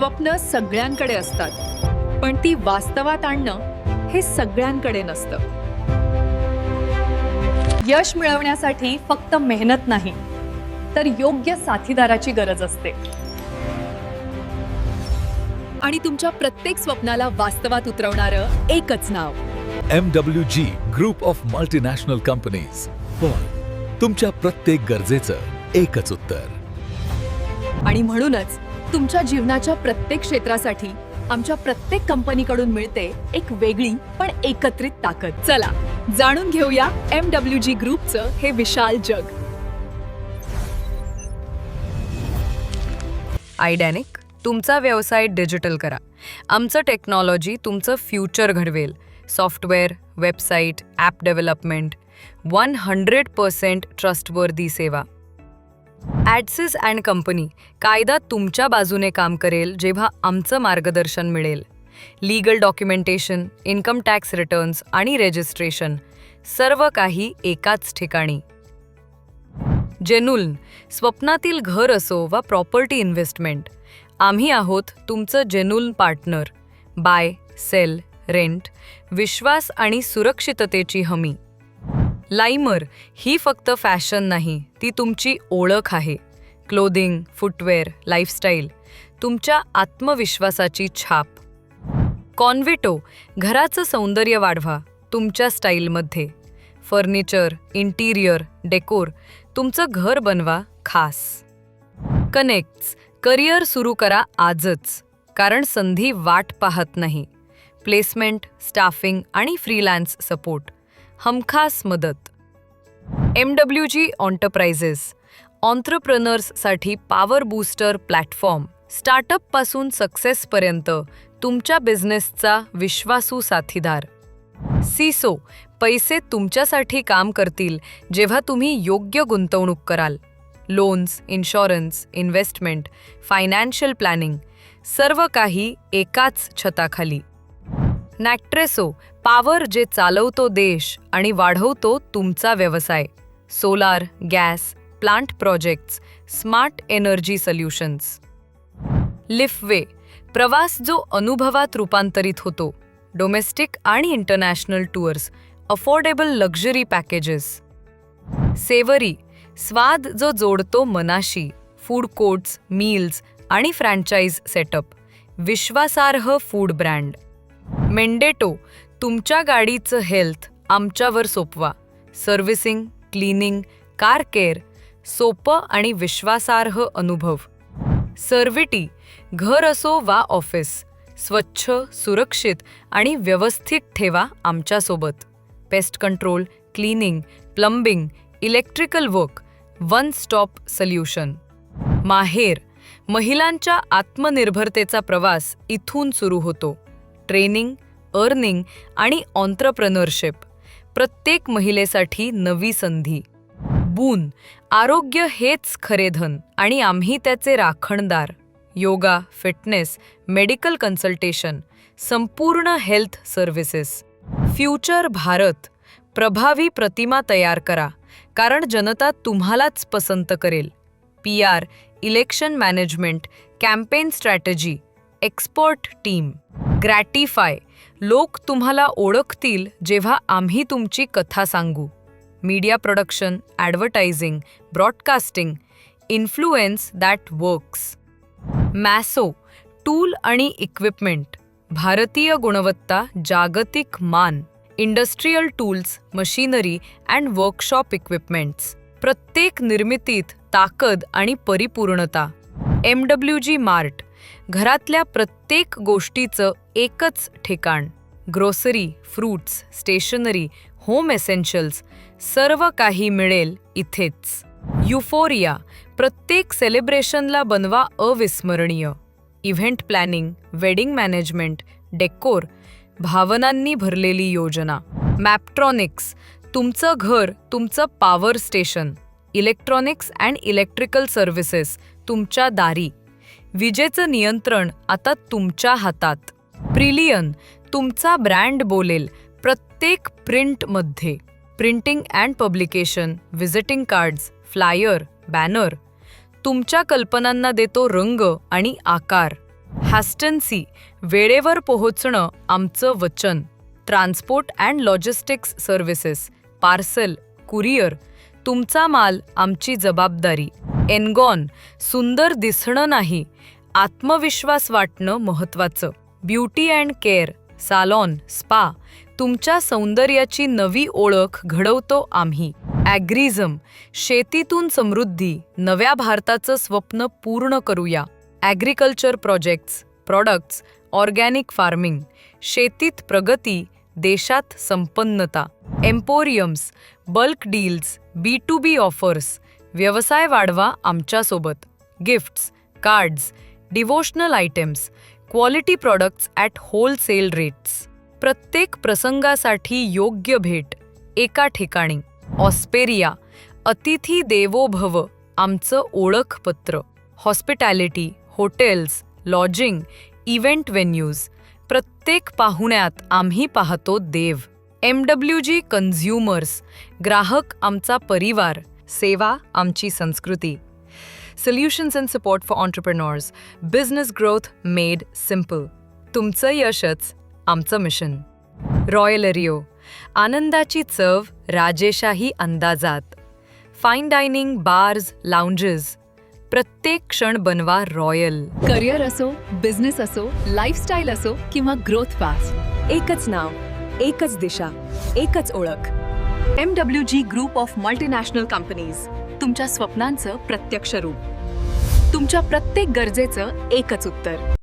स्वप्न सगळ्यांकडे असतात, पण ती वास्तवात आणणं हे सगळ्यांकडे नसतं. यश मिळवण्यासाठी फक्त मेहनत नाही, तर योग्य साथीदाराची गरज असते. आणि तुमच्या प्रत्येक स्वप्नाला वास्तवात उतरवणारं एकच नाव, MWG group of multinational companies. पण तुमच्या प्रत्येक गरजेचं एकच उत्तर. आणि म्हणूनच तुमच्या जीवनाच्या प्रत्येक क्षेत्रासाठी आमच्या प्रत्येक कंपनीकडून मिळते एक वेगळी पण एकत्रित ताकद. चला जाणून घेऊया MWG ग्रुपचं हे विशाल जग. आयडॅनिक तुमचा व्यवसाय डिजिटल करा. आमचं टेक्नॉलॉजी तुमचं फ्युचर घडवेल. Software, website, app development, 100% trustworthy सेवा. ॲडसिस अँड कंपनी, कायदा तुमच्या बाजूने काम करेल जेव्हा आमचं मार्गदर्शन मिळेल. Legal documentation, income tax returns आणि रजिस्ट्रेशन, सर्व काही एकाच ठिकाणी. जेनुल्न, स्वप्नातील घर असो वा प्रॉपर्टी इन्व्हेस्टमेंट, आम्ही आहोत तुमचं जेनुल्न पार्टनर. बाय, सेल, रेंट, विश्वास आणि सुरक्षिततेची हमी. लाइमर ही फक्त फॅशन नाही, ती तुमची ओळख आहे. क्लोदिंग, फुटवेअर, लाईफस्टाईल, तुमच्या आत्मविश्वासाची छाप. कॉन्व्हिटो, घराचं सौंदर्य वाढवा तुमच्या स्टाईलमध्ये. फर्निचर, इंटिरियर, डेकोर, तुमचं घर बनवा खास. कनेक्ट्स, करिअर सुरू करा आजच, कारण संधी वाट पाहत नाही. प्लेसमेंट, स्टाफिंग आणि फ्रीलान्स सपोर्ट, हमखास मदत. MWG एंटरप्राइजेस, ऑन्ट्रप्रेनर्ससाठी पॉवर बूस्टर प्लॅटफॉर्म. स्टार्टअपपासून सक्सेसपर्यंत तुमच्या बिझनेसचा विश्वासू साथीदार. सिसो, पैसे तुमच्यासाठी काम करतील जेव्हा तुम्ही योग्य गुंतवणूक कराल. Loans, insurance, investment, financial planning, सर्व काही एकाच छताखाली. नॅक्ट्रेसो, पॉवर जे चालवतो देश आणि वाढवतो तुमचा व्यवसाय. Solar, gas, plant projects, smart energy solutions. Liftway, प्रवास जो अनुभवात रूपांतरित होतो. डोमेस्टिक आणि international tours, affordable luxury packages. Savoury, स्वाद जो जोडतो मनाशी. फूड कोर्ट्स, मील्स आणि फ्रँचाईज सेटअप, विश्वासार्ह फूड ब्रँड. मेंडेटो, तुमच्या गाडीचं हेल्थ आमच्यावर सोपवा. सर्व्हिसिंग, क्लिनिंग, कार केअर, सोपं आणि विश्वासार्ह अनुभव. सर्विटी, घर असो वा ऑफिस, स्वच्छ, सुरक्षित आणि व्यवस्थित ठेवा आमच्यासोबत. Pest control, cleaning, plumbing, electrical work, one stop solution. माहेर, महिलांच्या आत्मनिर्भरतेचा प्रवास इथून सुरू होतो. ट्रेनिंग, अर्निंग आणि ऑन्ट्रप्रेनरशिप, प्रत्येक महिलेसाठी नवी संधी. बून, आरोग्य हेच खरे धन आणि आम्ही त्याचे राखणदार. योगा, फिटनेस, मेडिकल कन्सल्टेशन, संपूर्ण हेल्थ सर्व्हिसेस. फ्युचर भारत, प्रभावी प्रतिमा तयार करा, कारण जनता तुम्हालाच पसंत करेल. PR, election management, campaign strategy, expert team. Gratify, लोक तुम्हाला ओळखतील जेव्हा आम्ही तुमची कथा सांगू. Media production, advertising, broadcasting, influence that works. मॅसो, टूल आणि इक्विपमेंट, भारतीय गुणवत्ता, जागतिक मान. Industrial tools, machinery and workshop equipments, प्रत्येक निर्मितीत ताकद आणि परिपूर्णता. MWG मार्ट, घरातल्या प्रत्येक गोष्टीचं एकच ठिकाण. Grocery, fruits, stationery, home essentials, सर्व काही मिळेल इथेच. युफोरिया, प्रत्येक सेलिब्रेशनला बनवा अविस्मरणीय. Event planning, wedding management, decor, भावनांनी भरलेली योजना. मॅप्ट्रॉनिक्स, तुमचं घर तुमचं power station. Electronics and electrical services तुमच्या दारी. विजेचं नियंत्रण आता तुमच्या हातात. प्रिलियन, तुमचा ब्रँड बोलेल प्रत्येक प्रिंटमध्ये. Printing and publication, visiting cards, flyer, banner, तुमच्या कल्पनांना देतो रंग आणि आकार. हॅस्टन्सी, वेळेवर पोहोचणं आमचं वचन. Transport and logistics services, parcel, courier, तुमचा माल आमची जबाबदारी. एनगॉन, सुंदर दिसणं नाही, आत्मविश्वास वाटणं महत्त्वाचं. ब्युटी अँड केअर, सालॉन, स्पा, तुमच्या सौंदर्याची नवी ओळख घडवतो आम्ही. ॲग्रिझम, शेतीतून समृद्धी, नव्या भारताचं स्वप्न पूर्ण करूया. Agriculture projects, products, organic farming, शेतीत प्रगती, देशात संपन्नता. एम्पोरियम्स, बल्क डील्स, B2B ऑफर्स, व्यवसाय वाढवा आमच्यासोबत. Gifts, cards, devotional items, quality products at wholesale rates. प्रत्येक प्रसंगासाठी योग्य भेट, एका ठिकाणी. ऑस्पेरिया, अतिथी देवो भव, आमचं ओळखपत्र. Hospitality, hotels, lodging, event venues, प्रत्येक पाहुण्यात आम्ही पाहतो देव. MWG कन्झ्युमर्स, ग्राहक आमचा परिवार, सेवा आमची संस्कृती. Solutions and support for entrepreneurs, business growth made simple. तुमचं यशच आमचं मिशन. रॉयल एरिओ, आनंदाची चव राजेशाही अंदाजात. फाईन डायनिंग, बार्स, लाउंजेस, प्रत्येक क्षण बनवा रॉयल. करिअर असो, बिझनेस असो, लाईफस्टाईल असो किंवा ग्रोथ फास्ट, एकच नाव, एकच दिशा, एकच ओळख. MWG group of multinational companies, तुमच्या स्वप्नांचं प्रत्यक्ष रूप. तुमच्या प्रत्येक गरजेचं एकच उत्तर.